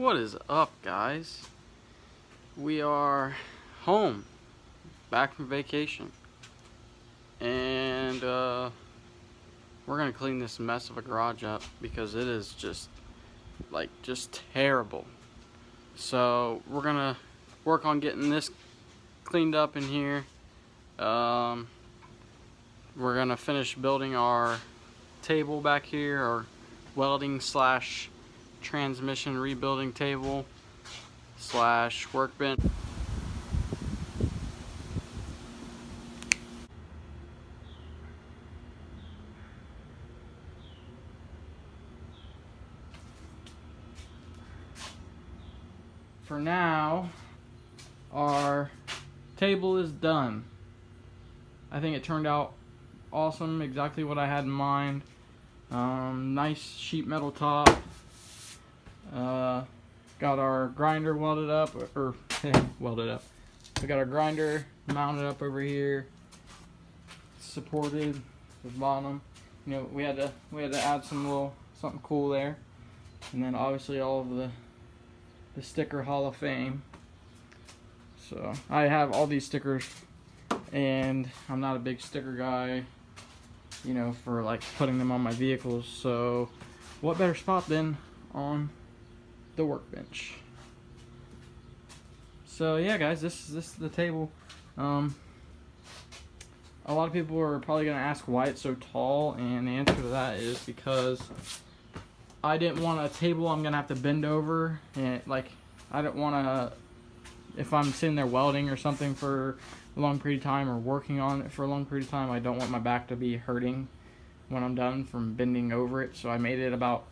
What is up, guys? We are home, back from vacation, and we're gonna clean this mess of a garage up because it is just terrible. So we're gonna work on getting this cleaned up in here. We're gonna finish building our table back here, our welding slash transmission rebuilding table slash workbench. For now, our table is done. I think it turned out awesome, exactly what I had in mind. Nice sheet metal top. Got our grinder welded up, or welded up. We got our grinder mounted up over here, supported to the bottom. You know, we had to add something cool there, and then obviously all of the sticker Hall of Fame. So I have all these stickers, and I'm not a big sticker guy, you know, for like putting them on my vehicles. So what better spot than on the workbench? So yeah, guys, this is the table. A lot of people are probably gonna ask why it's so tall, and the answer to that is because I didn't want a table I'm gonna have to bend over, and like I don't want to, if I'm sitting there welding or something for a long period of time or working on it for a long period of time, I don't want my back to be hurting when I'm done from bending over it. So I made it about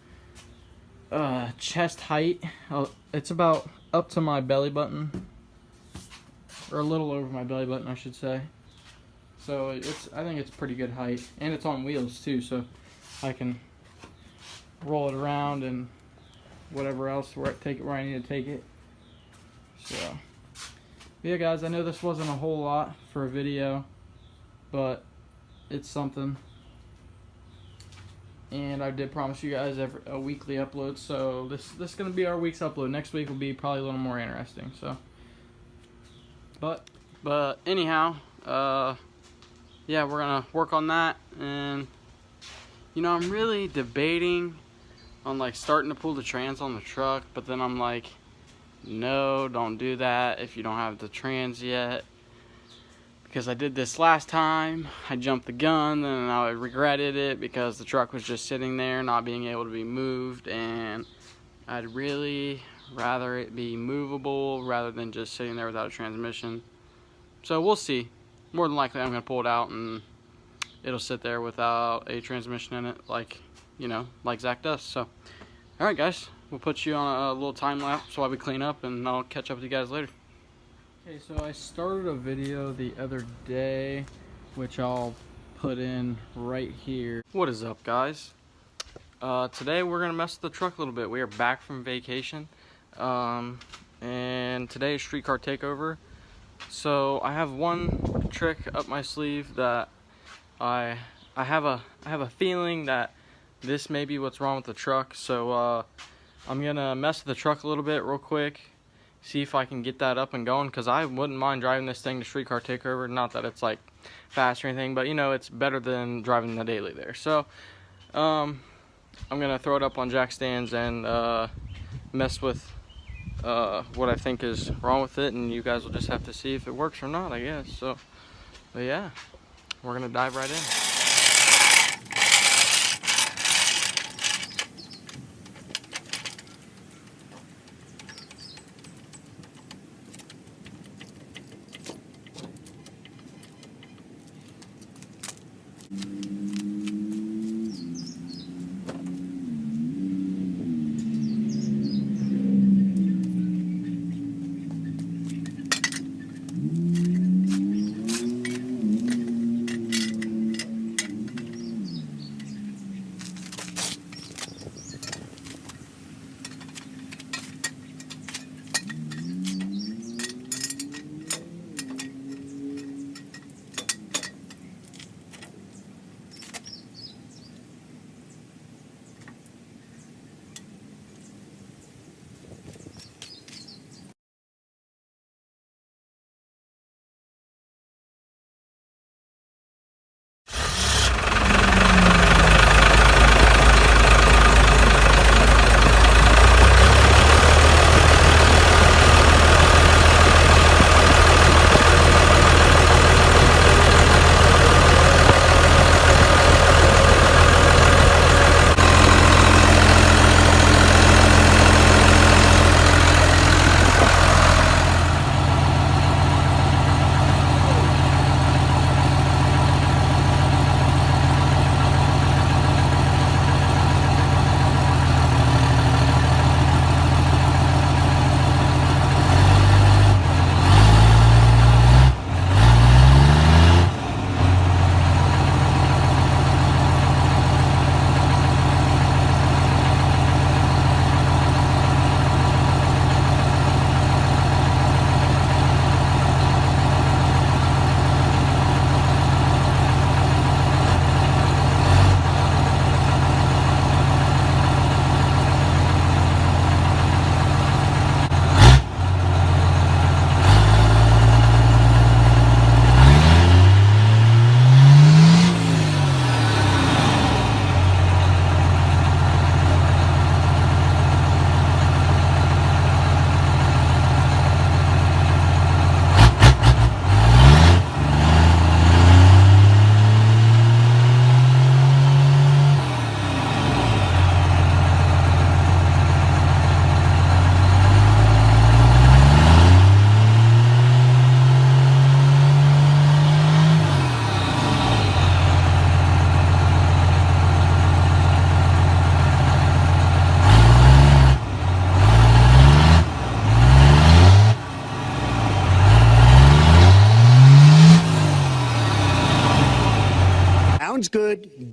chest height. It's about up to my belly button, or a little over my belly button, I should say. So I think it's pretty good height, and it's on wheels too, so I can roll it around and whatever else, take it where I need to take it. So yeah, guys, I know this wasn't a whole lot for a video, but it's something. And I did promise you guys a weekly upload, so this is gonna be our week's upload. Next week will be probably a little more interesting. So, but anyhow, yeah, we're gonna work on that. And you know, I'm really debating on like starting to pull the trans on the truck, but then I'm like, no, don't do that if you don't have the trans yet, because I did this last time. I jumped the gun, and I regretted it because the truck was just sitting there not being able to be moved, and I'd really rather it be movable rather than just sitting there without a transmission. So we'll see. More than likely I'm gonna pull it out and it'll sit there without a transmission in it, like, you know, like Zach does. So alright, guys, we'll put you on a little time lapse while we clean up, and I'll catch up with you guys later. Okay, so I started a video the other day, which I'll put in right here. What is up, guys? Today we're gonna mess with the truck a little bit. We are back from vacation, and today is streetcar takeover. So I have one trick up my sleeve that I have a feeling that this may be what's wrong with the truck. So I'm gonna mess with the truck a little bit real quick, see if I can get that up and going, because I wouldn't mind driving this thing to streetcar takeover. Not that it's like fast or anything, but you know, it's better than driving the daily there. So I'm gonna throw it up on jack stands and mess with what I think is wrong with it, and you guys will just have to see if it works or not, I guess. So but yeah, we're gonna dive right in.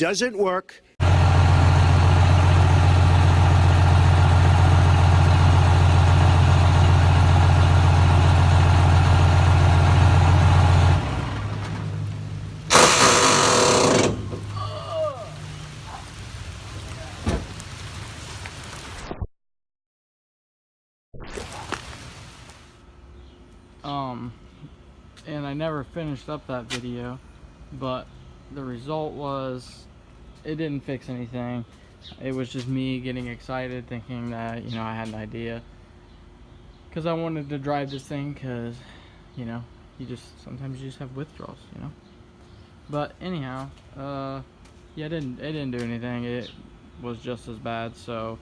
doesn't work. And I never finished up that video, but the result was it didn't fix anything. It was just me getting excited, thinking that, you know, I had an idea, because I wanted to drive this thing, because, you know, sometimes you just have withdrawals, you know. But anyhow, yeah, it didn't do anything. It was just as bad. So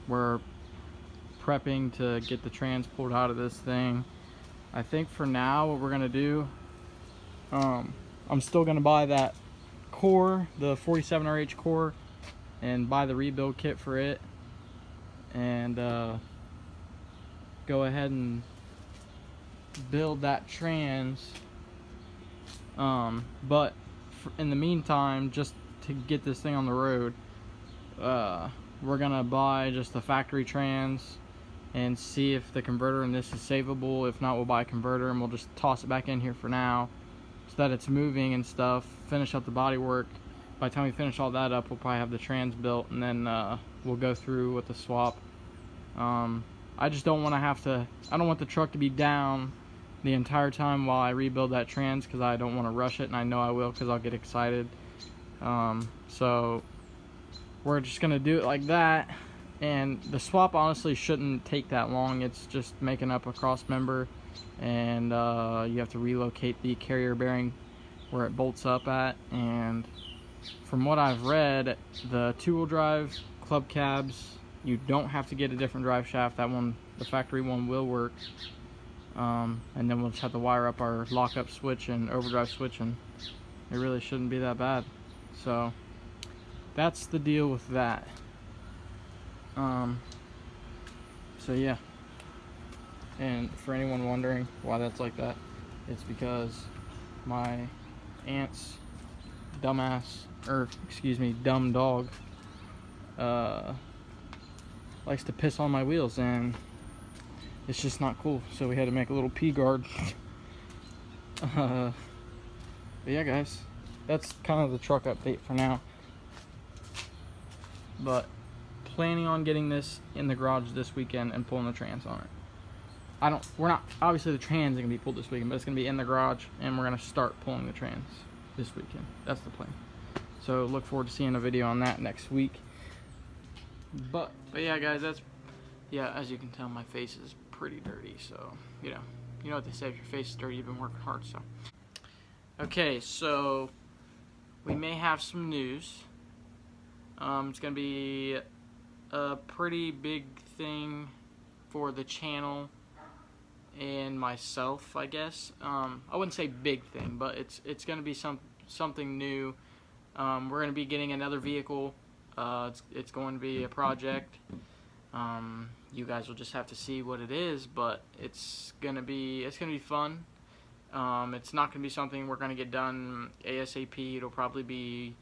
we're prepping to get the trans pulled out of this thing. I think for now what we're gonna do, I'm still gonna buy that core, the 47RH core, and buy the rebuild kit for it, and go ahead and build that trans. But in the meantime, just to get this thing on the road, we're gonna buy just the factory trans and see if the converter in this is savable. If not, we'll buy a converter and we'll just toss it back in here for now, so that it's moving and stuff. Finish up the body work. By the time we finish all that up, we'll probably have the trans built, and then we'll go through with the swap. I just don't want to have to, I don't want the truck to be down the entire time while I rebuild that trans, because I don't want to rush it, and I know I will, because I'll get excited. So we're just gonna do it like that, and the swap honestly shouldn't take that long. It's just making up a cross member, and you have to relocate the carrier bearing where it bolts up at. And from what I've read, the two-wheel drive club cabs, you don't have to get a different drive shaft. That one, the factory one, will work. And then we'll just have to wire up our lockup switch and overdrive switch, and it really shouldn't be that bad. So that's the deal with that. So yeah, and for anyone wondering why that's like that, it's because my aunt's dumb dog likes to piss on my wheels, and it's just not cool, so we had to make a little pee guard. But yeah, guys, that's kind of the truck update for now. But planning on getting this in the garage this weekend and pulling the trans on it. We're not, obviously the trans is gonna be pulled this weekend, but it's gonna be in the garage, and we're gonna start pulling the trans this weekend. That's the plan. So look forward to seeing a video on that next week. But yeah, guys, yeah, as you can tell, my face is pretty dirty, so you know what they say, if your face is dirty, you've been working hard. So okay, so we may have some news. It's gonna be a pretty big thing for the channel and myself, I guess. I wouldn't say big thing, but it's gonna be something new. We're gonna be getting another vehicle. It's going to be a project. You guys will just have to see what it is, but it's gonna be fun. It's not gonna be something we're gonna get done ASAP. It'll probably be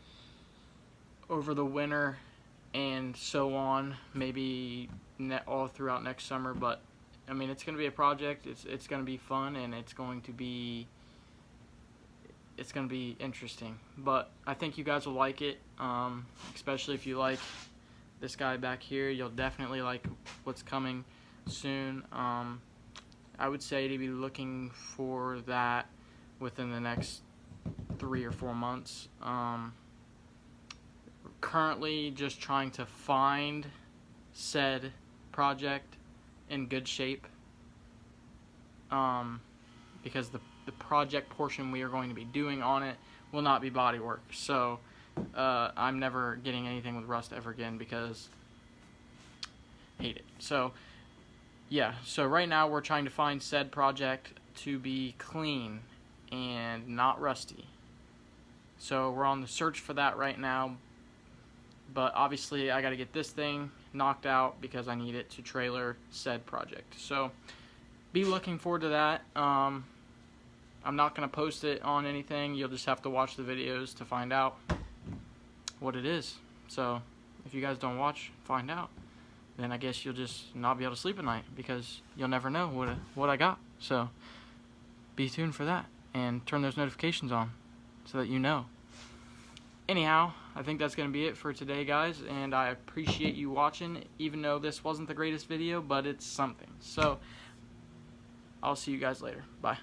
over the winter and so on, maybe all throughout next summer. But I mean, it's gonna be a project. It's gonna be fun, and it's going to be interesting. But I think you guys will like it, especially if you like this guy back here. You'll definitely like what's coming soon. I would say to be looking for that within the next 3 or 4 months. Currently just trying to find said project in good shape, because the project portion we are going to be doing on it will not be body work. So I'm never getting anything with rust ever again, because hate it. So yeah, so right now we're trying to find said project to be clean and not rusty. So we're on the search for that right now. But obviously I got to get this thing knocked out because I need it to trailer said project. So be looking forward to that. I'm not going to post it on anything. You'll just have to watch the videos to find out what it is. So if you guys don't find out, then I guess you'll just not be able to sleep at night, because you'll never know what I got. So be tuned for that and turn those notifications on so that you know. Anyhow, I think that's going to be it for today, guys, and I appreciate you watching, even though this wasn't the greatest video, but it's something. So I'll see you guys later. Bye.